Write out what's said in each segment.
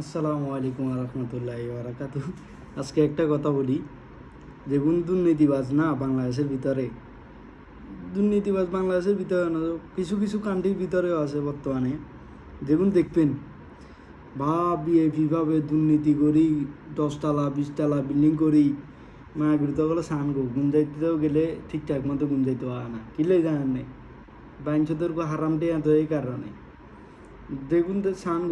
আসসালামু আলাইকুম রহমতুল্লাহি বারাকাতুহু। আজকে একটা কথা বলি, যেগুন দুর্নীতিবাজ না বাংলাদেশের ভিতরে না, কিছু কিছু কান্ট্রির ভিতরেও আছে বর্তমানে। যেগুন দেখবেন ভাবে দুর্নীতি করি, 10 তলা 20 তলা বিল্ডিং করি, মায়াগুড়িতে গেলে সান গো গুঞ্জাইতেও গেলে ঠিকঠাক মতো গুঞ্জাইতে পারে না, কিলে জানেন নেই বাইঞ্চদের হারামটে এত এই কারণে। দেখুন তো সাঙ্গ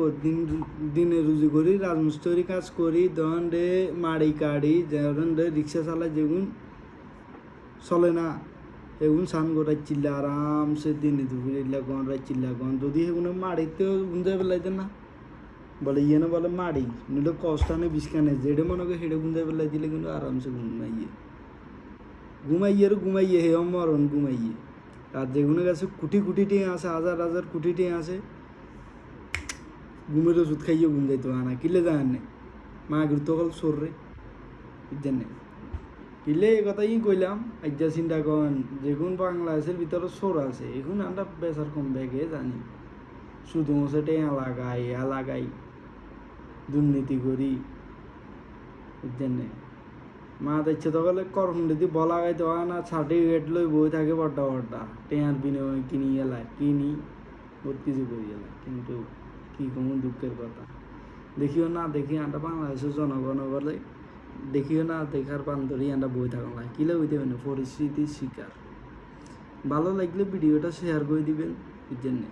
দিনে রুজি করি, রাজমিস্ত্রি কাজ করি, ধরেন রে মাড়ি কাড়ি, ধরেন রে রিক্সা চালাই, যেগুন চলে না এগুন সাঙ্গ রাইচিল্লা আরামসে দিনে দুপুরে লাগন রাইচিল্লা গন, যদি সেগুলো মাড়িতেও গুঞ্জাই পেলাইতে না বলে ইয়ে না বলে মাড়ি নিলে কষ্টানে বিস্কানে যেটা মনে করে সেটা গুঞ্জাই পেলাই দিলে কিন্তু আরামসে ঘুমাইয়ে হে মরণ ঘুমাইয়ে। আর যেগুলো কাছে কোটি কোটি টিয়া আছে, হাজার হাজার কোটি টিয়া আছে, ঘুমের ওষুধ খাইয়ে ঘুম যাইতো না, কিলে জানেন না মা ঘুরতে কল সররে বুঝছেন না। কিলে এই কথাই কইলাম, আজ্ঞা চিন্তা করেন যেগুন বাংলাদেশের ভিতরে সোর আছে এখন আমরা বেচার কম ব্যাগে জানি, শুধু মশাটে এলাকায় দুর্নীতি করি বুঝছেন না। মা দেখছে তো বলে করণ যদি বলা গাইতে হয় না, সার্টিফিকেট লই বই থাকে বড্ডা টেয়ার বিনিময় কিনি বহুত কিছু করি এলাই, কিন্তু কি কোনো দুঃখের কথা। দেখিও না দেখি আমরা বাংলাদেশের জনগণ বলে দেখিও না দেখার বান্ধবী আমরা বই থাকা লাগে কিলে হইতে পারে পরিস্থিতির শিকার। ভালো লাগলে ভিডিওটা শেয়ার করে দিবেন বুঝছেন না।